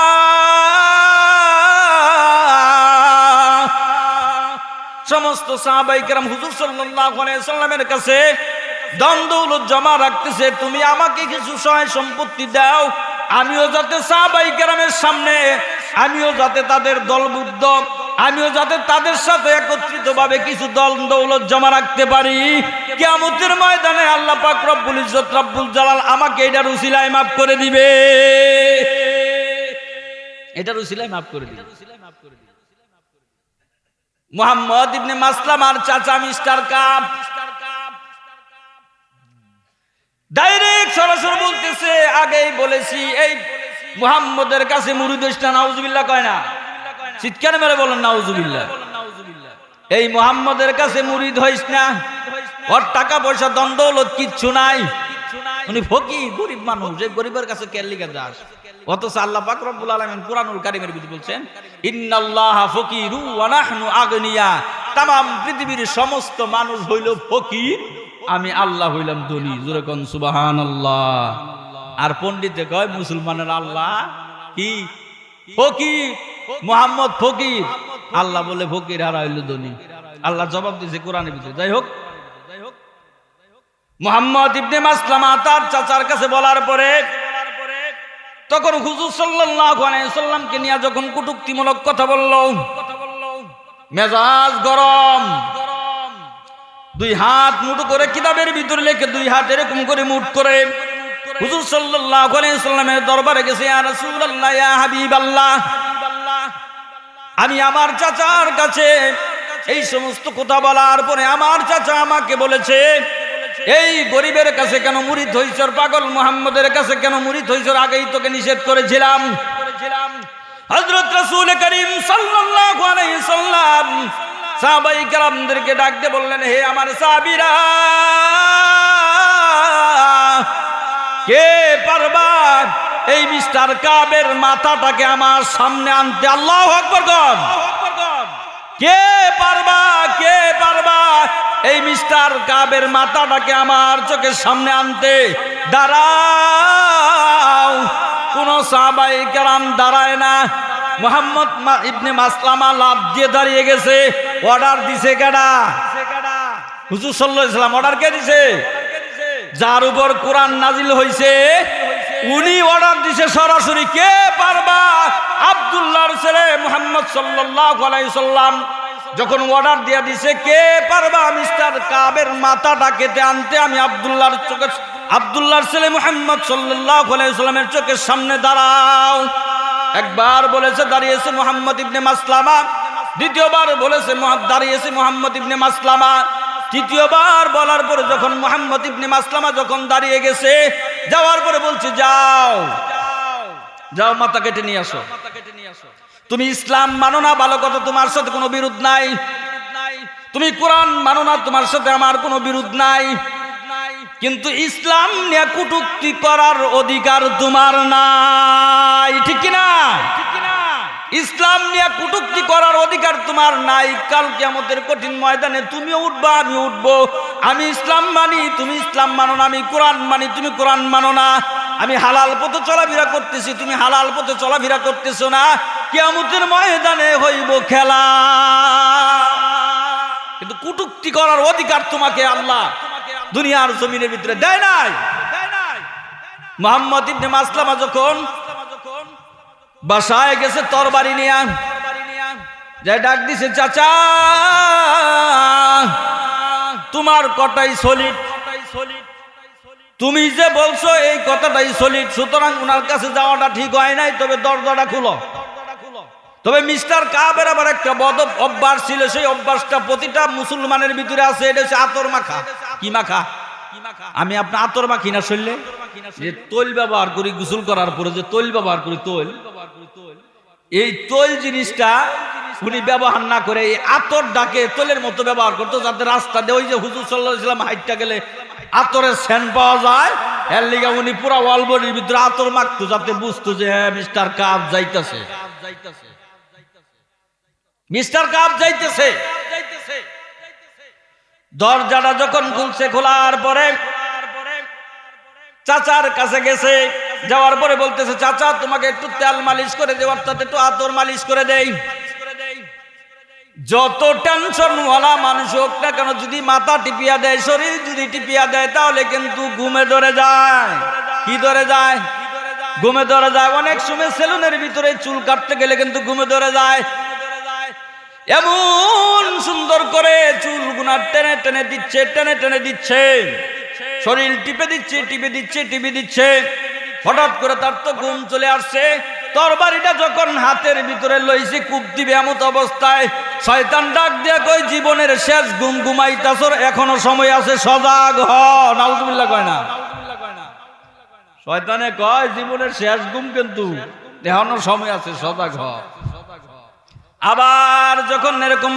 সমস্ত সাহাবায়ে কেরাম হুজুর সাল্লাল্লাহু আলাইহি সাল্লামের কাছে ধন দৌলত জমা রাখতেছে, তুমি আমাকে কিছু সহায় সম্পত্তি দাও, আমিও যাতে সাহাবায়ে কেরামের সামনে, আমিও যাতে তাদের দলবদ্ধ, আমিও যাতে তাদের সাথে একত্রিত ভাবে কিছু ধন দৌলত জমা রাখতে পারি। কিয়ামতের ময়দানে আল্লাহ পাক রব্বুল ইজ্জত রব্বুল জালাল আমাকে এটার উসিলায় মাফ করে দিবে, এটার উসিলায় মাফ করে দিবে। মুহাম্মদ ইবনে মাসলামার চাচা মিস্টার কাব ডাইরেক্ট সরাসরি বলতেছে, আগেই বলেছি এই মুহাম্মদের কাছে মুরিদ হইস না। নাউজুবিল্লাহ কয় না? চিৎকার মেরে বলেন নাউজুবিল্লাহ। এই মুহাম্মদের কাছে মুরিদ হইস না, ওর টাকা পয়সা ধন দৌলত কিচ্ছু নাই, উনি ফকির, গরিব মানুষ, এই গরিবের কাছে কেন লিখে যাস? অথচ আল্লাহ পাক রব্বুল আলামিন কুরআনুল কারীমের ভিতরে বলছেন, ইন্নাল্লাহা ফকিরু ওয়া নাহনু আগনিয়া, तमाम পৃথিবীর সমস্ত মানুষ হইল ফকির, আমি আল্লাহ হইলাম ধনী। জোরে কোন সুবহানাল্লাহ। আর পণ্ডিতে কয় মুসলমানের আল্লাহ কি? ফকির। মুহাম্মদ ফকির, আল্লাহ বলে ফকির, আর হইল ধনী। আল্লাহ জবাব দিয়েছে কোরআনের ভিতরে। যাই হোক, মুহাম্মদ ইবনে মাসলামা তার চাচার কাছে বলার পরে তখন হুজুর সাল্লাল্লাহু আলাইহি সাল্লামকে নিয়ে যখন কটূক্তিমূলক কথা বলল, মেজাজ গরম, দুই হাত মুঠো করে কিতাবের ভিতরে লেখে দুই হাত এরকম করে মুঠ করে হুজুর সাল্লাল্লাহু আলাইহি সাল্লামের দরবারে গেছে, ইয়া রাসূলুল্লাহ, ইয়া হাবিবাল্লাহ, আমি আমার চাচার কাছে এই সমস্ত কথা বলার পরে আমার চাচা আমাকে বলেছে, এই গরিবের কাছে কেন মুরিদ হইছর, পাগল মুহাম্মদের কাছে কেন মুরিদ হইছর, আগেই তোকে নিষেধ করেছিলাম। হযরত রাসূল করিম সাল্লাল্লাহু আলাইহি সাল্লাম সাহাবায়ে কেরামদেরকে ডাক দিয়ে বললেন, হে আমার সাহাবীরা, কে পারবা এই মিস্টার কাবের মাথাটাকে আমার সামনে আনতে? আল্লাহু আকবার বল। কে পারবা, কে পারবা এই মিস্টার কাবের মাথাটাকে আমার চোখের সামনে আনতে? দাঁড়াও। কোন সাহাবায়ে কেরাম দাঁড়ায় না। মুহাম্মদ ইবনে মাসলামা লাফ দিয়ে দাঁড়িয়ে গেছে। অর্ডার দিছে কেডা? হুজুর সাল্লাল্লাহু আলাইহি সাল্লাম। অর্ডার কে দিছে? যার উপর কোরআন নাজিল হইছে উনি অর্ডার দিছে সরাসরি। কে পারবা? আব্দুল্লাহর ছেলে মুহাম্মদ সাল্লাল্লাহু আলাইহি সাল্লাম যখন অর্ডার দিয়ে দিছে, কে পারবা মিস্টার কাবের মাথাটা কেটে আনতে? আমি আব্দুল্লাহর ছেলে মুহাম্মদ সাল্লাল্লাহু আলাইহি সাল্লামের চোখের সামনে দাঁড়াও। একবার বলেছে দাঁড়িয়েছে মুহাম্মদ ইবনে মাসলামা, দ্বিতীয়বার বলেছে দাঁড়িয়েছে মুহাম্মদ ইবনে মাসলামা, তৃতীয়বার বলার পরে যখন মুহাম্মদ ইবনে মাসলামা যখন দাঁড়িয়ে গেছে, যাওয়ার পরে বলছে, যাও যাও মাথা কেটে নিয়ে আসো। তুমি ইসলাম মানো না, ভালো কথা, তোমার সাথে কোনো বিরোধ নাই। তুমি কোরআন মানো না, তোমার সাথে আমার কোনো বিরোধ নাই। কিন্তু ইসলাম নিয়ে কটূক্তি করার অধিকার তোমার নাই। ঠিক কিনা? ইসলাম নিয়ে কটূক্তি করার অধিকার তোমার নাই। কাল কিয়ামতের কঠিন ময়দানে তুমিও উঠবা, আমি উঠবো। আমি ইসলাম মানি, তুমি ইসলাম মানো না। আমি কোরআন মানি, তুমি কোরআন মানো না। আমি হালাল পথে চলাফেরা করতেছি, তুমি হালাল পথে চলাফেরা করতেছো না। কিয়ামতের ময়দানে হইব খেলা। কিন্তু কটূক্তি করার অধিকার তোমাকে আল্লাহ দুনিয়ার জমিনের ভিতরে দেয় নাই। মুহাম্মদ ইবনে মাসলামা যখন বাসায় গেছে তরবারি নিয়ে, যে ডাক দিছে, চাচা তোমার কথাই সলিড, তুমি যে বলছো এই কথাটাই সলিড, সুতরাং ওনার কাছে যাওয়াটা ঠিক হয় নাই, তবে দরজাটা খুলো। তবে মিস্টার কাবের আবার একটা বদ অভ্যাস ছিল, সেই অভ্যাসটা প্রতিটা মুসলমানের ভিতরে আছে। এটা হচ্ছে আতর মাখা। কি মাখা? আমি আপনার আতর মাখি না শরীরে, যে তৈল ব্যবহার করি গোসল করার পরে, যে তৈল ব্যবহার করি, তৈল, এই তৈল জিনিসটা উনি ব্যবহার না করে এই আতর ডাকে তৈলের মতো ব্যবহার করতো, যাতে রাস্তা দিয়ে ওই যে হুজুর সাল্লাল্লাহু আলাইহি ওয়াসাল্লাম হাইটটা গেলে আতরের সেন্ট পাওয়া যায়, এর লিগা উনি পুরা ওয়াল বডির ভিতরে আতর মাখতো, যাতে বুঝতো যে হ্যাঁ মিস্টার কাব যাইতেছে, মিস্টার কাব যাইতেছে। দরজাটা যখন খুলছে, খোলার পরে চাচার কাছে গেছে, যাওয়ার পরে বলতেছে, চাচা তোমাকে একটু তেল মালিশ করে দেই, অর্থাৎ একটু আতর মালিশ করে দেই। যত টেনশন ওয়ালা মানুষ হোক না কেন, যদি মাথা টিপিয়া দেয়, শরীর যদি টিপিয়া দেয়, তাহলে কিন্তু ঘুমে ধরে যায়। কি ধরে যায়? ঘুমে ধরে যায়। অনেক সময় সেলুনের ভিতরে চুল কাটতে গেলে কিন্তু ঘুমে ধরে যায়। এমন সুন্দর করে চুলগুনা টেনে টেনে দিচ্ছে, টেনে টেনে দিচ্ছে, শরীর টিপে দিচ্ছে, টিপে দিচ্ছে, টিপে দিচ্ছে। হঠাৎ করে তার তো ঘুম চলে আসছে। তরবারিটা যখন হাতের ভিতরে লইছে, কূপ দিবে এমত অবস্থায় শয়তান ডাক দিয়ে কই, জীবনের শেষ ঘুম ঘুমাইতাছর, এখনো সময় আছে, সজাগ হ। নাউজুবিল্লাহ কয় না? শয়তানে কয় জীবনের শেষ ঘুম, কিন্তু এখনো সময় আছে, সজাগ হ। আবার যখন এরকম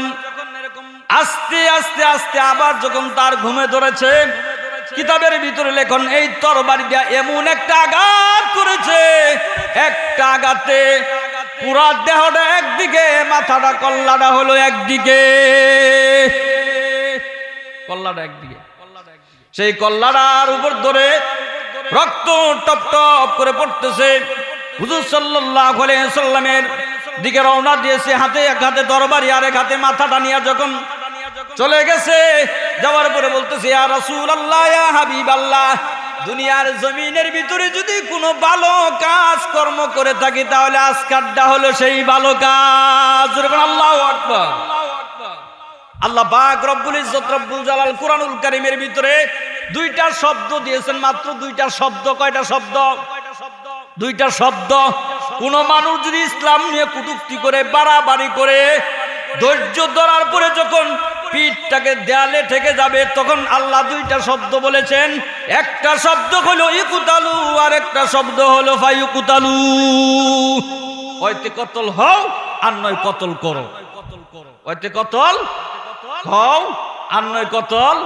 আস্তে আস্তে আস্তে আবার যখন তার ঘুমে ধরেছে, কিতাবের ভিতরে লেখন, এই তরবারি দিয়া এমন একটা আঘাত করেছে, একটা আঘাতে পুরা দেহটা একদিকে, মাথাটা কল্লাটা হলো একদিকে, কল্লাটা একদিকে, সেই কল্লাটার উপর ধরে রক্ত টপ টপ করে পড়তেছে। হুজুর সাল্লাল্লাহু আলাইহি ওয়াসাল্লামের দিকে রওনা দিয়েছে, হাতে এক হাতে তরবারি, আর এক হাতে মাথাটা নিয়ে যখন চলে গেছে, যাওয়ার পরে বলতেছে, ইয়া রাসূলুল্লাহ, ইয়া হাবিবাল্লাহ, দুনিয়ার জমিনের ভিতরে যদি কোনো ভালো কাজ কর্ম করে থাকি, তাহলে আজকারটা হলো সেই ভালো কাজ। আল্লাহু আকবার। আল্লাহ পাক রব্বুল ইজ্জত রব্বুল জালাল কুরআনুল কারীমের ভিতরে দুইটা শব্দ দিয়েছেন, মাত্র দুইটা শব্দ। কয়টা শব্দ? দুইটা শব্দ। কোন মানুষ যদি ইসলাম নিয়ে কটূক্তি করে, বাড়াবাড়ি করে, ধৈর্য ধরার পরে যখন পিঠটাকে দেয়ালে ঠেকে যাবে, তখন আল্লাহ দুইটা শব্দ বলেছেন। একটা শব্দ হলো ইকুতালু, আর একটা শব্দ হলো ফায়ুকুতালু। হয়তো কতল হও, আর নয় কতল করো। হয়তো কতল হও, আর নয় কতল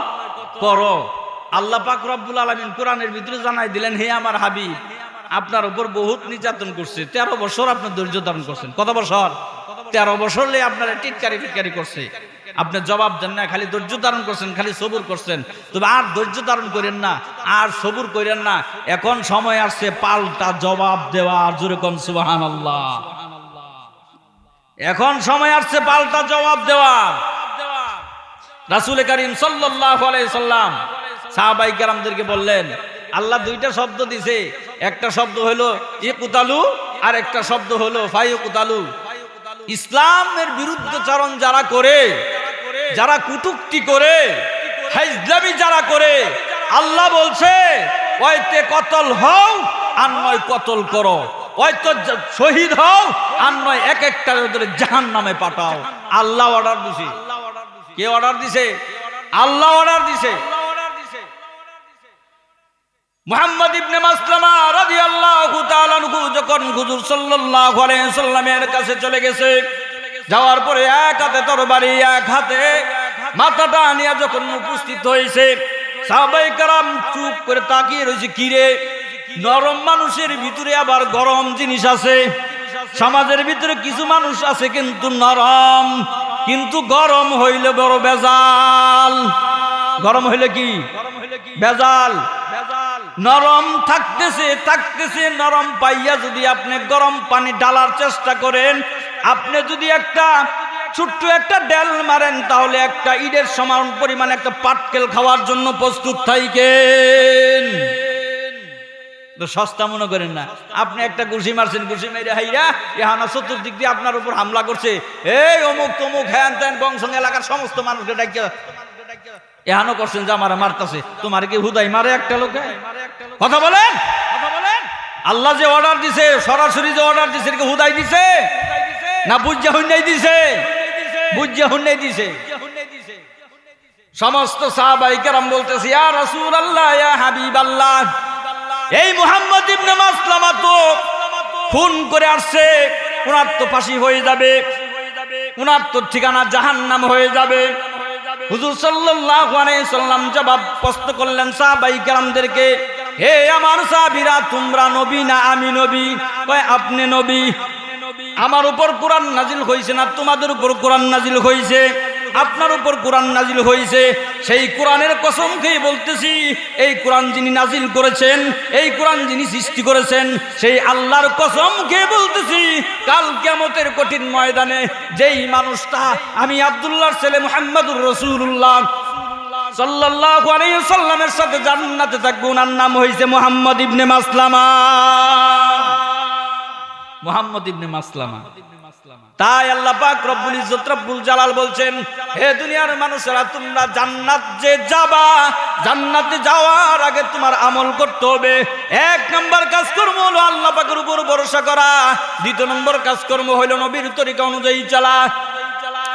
করো। আল্লাহ পাক রব্বুল আলামিন কোরআনের ভিতরে জানাই দিলেন, হে আমার হাবিব, আপনার উপর বহুত নির্যাতন করছে, 13 বছর আপনি ধৈর্য ধারণ করছেন। কত বছর? 13 বছর লে আপনারা টিটকারি ফিটকারি করছে, আপনি জবাব দেন না, খালি ধৈর্য ধারণ করছেন, খালি সবুর করছেন। তবে আর ধৈর্য ধারণ করেন না, আর সবুর করেন না, এখন সময় আসছে পাল্টা জবাব দেওয়ার। জোরে কোন সুবহানাল্লাহ। এখন সময় আসছে পাল্টা জবাব দেওয়ার। রাসূল করিম সাল্লাল্লাহু আলাইহি সাল্লাম সাহাবায়ে কেরামদেরকে বললেন, আল্লাহ দুইটা শব্দ দিছে, একটা শব্দ হলো ইকুতালু, আর একটা শব্দ হলো ফায়ুকুতালু। ইসলামের বিরুদ্ধচারণ যারা করে, যারা কটূক্তি করে, হাইজলামি যারা করে, আল্লাহ বলছে ওইতে কতল হও, আর নয় কতল করো। হয়তো শহীদ হও, আর নয় এক একটা জাহান্নামে পাঠাও। আল্লাহ অর্ডার দিছে। কে অর্ডার দিছে? আল্লাহ অর্ডার দিছে। মুহাম্মদ ইবনে মাসলামা রাদিয়াল্লাহু তাআলা আনহু যখন হুজুর সাল্লাল্লাহু আলাইহি ওয়াসাল্লামের কাছে চলে গেছে, যাওয়ার পরে এক হাতে তরবারি, এক হাতে মাথাটা নিয়ে যখন উপস্থিত হয়েছে, সাহাবায়ে কেরাম চুপ করে তাকিয়ে রয়েছে। কিরে, নরম মানুষের ভিতরে আবার গরম জিনিস আছে। সমাজের ভিতরে কিছু মানুষ আছে কিন্তু নরম, কিন্তু গরম হইলে বড় বেজাল। গরম হইলে কি বেজাল। নরম থাকতেছে নরম পাইয়া যদি আপনি গরম পানি ঢালার চেষ্টা করেন, আপনি যদি একটা ছোট্ট একটা ডেল মারেন তাহলে একটা ইটের সমান পরিমাণ একটা পাটকেল খাওয়ার জন্য প্রস্তুত থাকেন। তো সস্তা মনে করেন না। আপনি একটা ঘুষি মারছেন, ঘুষি মেরে হাইরা এহানা চতুর্দিক দিয়ে আপনার উপর হামলা করছে, এই অমুক তমুক হ্যান ত্যান বংশ এলাকার সমস্ত মানুষকে ডাকিয়া এহানো করছেন যে আমার মারতেছে। তোমার কি হুদাই মারে একটা লোকে? কথা বলেন। আল্লাহ যে অর্ডার দিছে, সরাসরি যে অর্ডার দিছে, হুদাই দিছে না বুঝা হুন্নাই দিছে? বুঝা হুন্নাই দিছে। সমস্ত সাহাবায়ে কেরাম বলতেছে, ইয়া রাসূলুল্লাহ, ইয়া হাবিবাল্লাহ, এই মুহাম্মদ ইবনে মাসলামা তো খুন করে আসছে, উনার তো ফাঁসি হয়ে যাবে, উনার তো ঠিকানা জাহান্নাম হয়ে যাবে। হুজুর সাল্লাল্লাহু আলাইহি সাল্লাম জবাব প্রশ্ন করলেন সাহাবায়ে কেরামদেরকে, হে আমার সাহাবীরা, তোমরা নবী না আমি নবী? কয় আপনি নবী। আমার উপর কোরআন নাজিল হয়েছে না তোমাদের উপর কোরআন নাজিল হয়েছে? আপনার উপর কোরআন নাজিল হয়েছে। সেই কোরআনের কসম খেয়ে বলতেছি, এই কোরআন যিনি নাজিল করেছেন, এই কোরআন যিনি সৃষ্টি করেছেন, সেই আল্লাহর কসম খেয়ে বলতেছি, কাল কিয়ামতের কঠিন ময়দানে যেই মানুষটা আমি আব্দুল্লাহর ছেলে মুহাম্মদুর রাসূলুল্লাহ সাল্লাল্লাহু আলাইহি ওয়াসাল্লামের সাথে জান্নাতে থাকবে, ওনার নাম হইছে মুহাম্মদ ইবনে মাসলামা। মুহাম্মদ ইবনে মাসলামা। তাই আল্লাহ পাক রব্বুল ইজ্জত রব্বুল জালাল বলছেন, হে দুনিয়ার মানুষেরা, তোমরা জান্নাত যে যাবা, জান্নাতে যাওয়ার আগে তোমার আমল করতে হবে। এক নম্বর কাজকর্ম হলো আল্লাহ পাকের উপর ভরসা করা, দ্বিতীয় নম্বর কাজকর্ম হলো নবীর তরিকা অনুযায়ী চলা,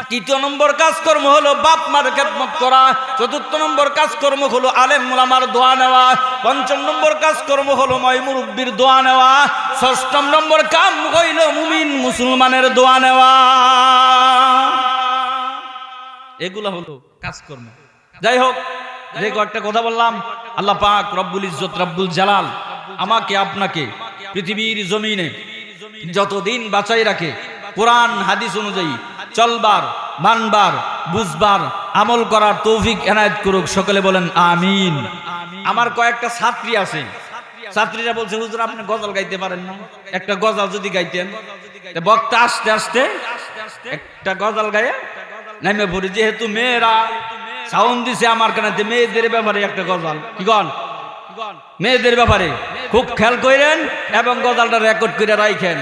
তৃতীয় নম্বর কাজকর্ম হলো বাপ মার খেদমত করা, চতুর্থ নম্বর কাজকর্ম হলো আলেম ওলামার দোয়া নেওয়া, পঞ্চম নম্বর কাজকর্ম হলো ময় মুরব্বির দোয়া নেওয়া, ষষ্ঠম নম্বর কাম হইল মুমিন মুসলমানের দোয়া নেওয়া। এগুলা হলো কাজকর্ম। যাই হোক, যে কয়েকটা কথা বললাম, আল্লাহ পাক রব্বুল ইজ্জত রব্বুল জালাল আমাকে আপনাকে পৃথিবীর জমিনে যতদিন বাঁচাই রাখে, কোরআন হাদিস অনুযায়ী চলবার, মানবার, বুঝবার, আমল করার তৌফিক এনায়েত করুক। সকলে বলেন আমিন। আমার কয়েকটা ছাত্রী আছে, ছাত্রীরা বলছে, হুজুর আপনি গজল গাইতে পারেন না? একটা গজল যদি গাইতেন। বক্তা আসতে আসতে একটা গজল গায়ে নামে পড়ি, যেহেতু মেয়েরা সাউন্ড দিছে আমার কানাতে, মেয়েদের ব্যাপারে একটা গজল। কি গন? মেয়েদের ব্যাপারে খুব খেয়াল করেন এবং গজলটা রেকর্ড করে রাখেন।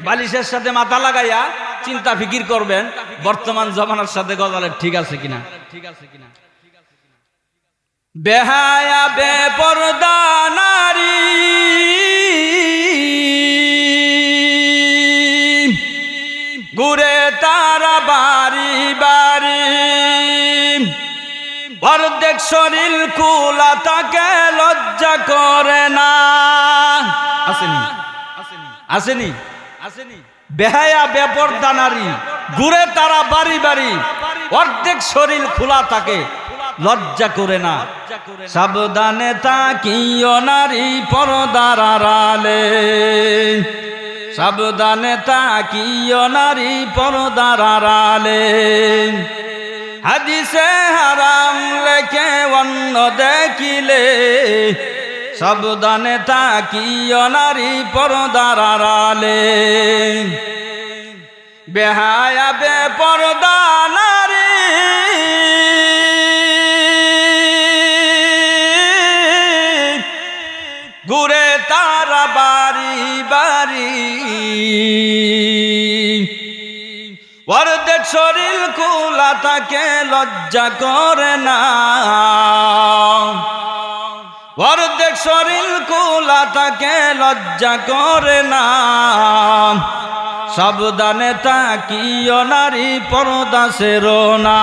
বালিশের সাথে মাথা লাগাইয়া চিন্তা ফিকির করবেন বর্তমান জমানার সাথে গজলের ঠিক আছে কিনা। বেহায়া বেপরদা নারী ঘুরে তারা বাড়ি বাড়ি, অর্ধেক শরীর খোলা তাকে লজ্জা করে না। আসেনি? আসেনি? আসেনি? বেহায়া বেপরদা নারী ঘুরে তারা বাড়ি বাড়ি, অর্ধেক শরীর খোলা থাকে লজ্জা করে না। সাবধানে তাকিও নারী পর্দার আড়ালে, সাবধানে তাকিও নারী পর্দার আড়ালে, হাদিসে হারাম লেখে অন্য দেখিলে, সাবধানে তাকিও নারী পর্দার আড়ালে। বেহায়া বেপরদা নারী ঘুরে তারা বাড়ি বাড়ি, অর্ধেক শরীর খোলা তাকে লজ্জা করে না, অর্ধেক শরীর খোলা তাকে লজ্জা করে না। সাবধানে তাকিও নারী পর্দা সেরো না,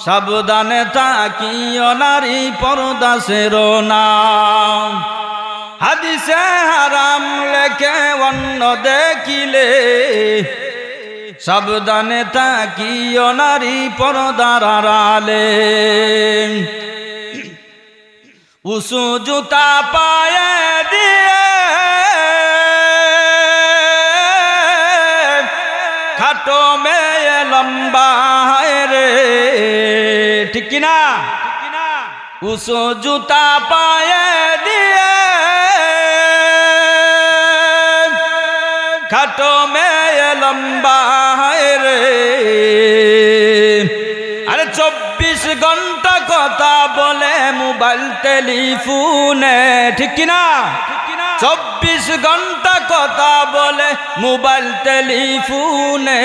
সাবধানে তাকিও নারী পর্দা সেরো না। হাদিসে হারাম লেখে অন্য দেখিলে, সাবধানে তাকিও নারী পর্দার আড়ালে। উঁচু জুতা পায়ে দিয়ে খাটো মেয়ে লম্বা রে, ঠিক কিনা? উঁচু জুতা পায়ে দিয়ে খাটো মেয়ে লম্বা রে, আরে 24 ঘন্টা কথা বলে মোবাইল টেলিফোনে, ঠিক কিনা? 24 ঘন্টা কথা বলে মোবাইল টেলিফোনে,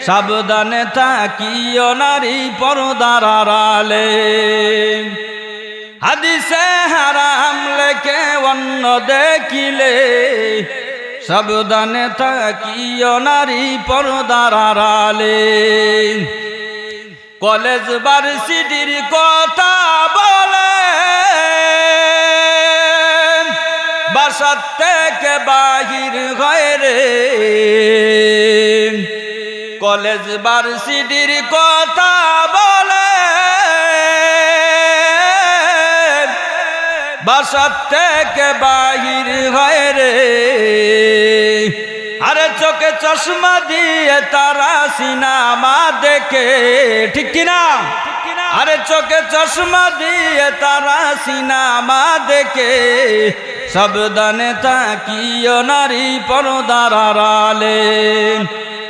সাবধানে থাকিও নারী পর্দার আড়ালে। হাদিসে হারাম লেখে অন্য দেখিলে, সাবধানে থাকিও নারী পর্দার আড়ালে। কলেজ ভার্সিটির কথা বলে বাসা থেকে বাহির হয় রে, কলেজ ভার্সিটির কথা বলে বাসা থেকে বাহির হয় রে, আরে চোখে চশমা দিয়ে তারা সিনেমা দেখে, ঠিক কিনা? আরে চোখে চশমা দিয়ে তারা সিনেমা দেখে, সাবধানে থাকিও নারী পর্দার আড়ালে।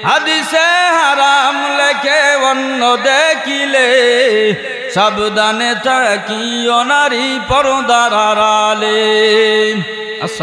হাদিসে হারাম লেখে অন্য দেখিলে, সাবধানে থাকিও নারী পর্দার আড়ালে।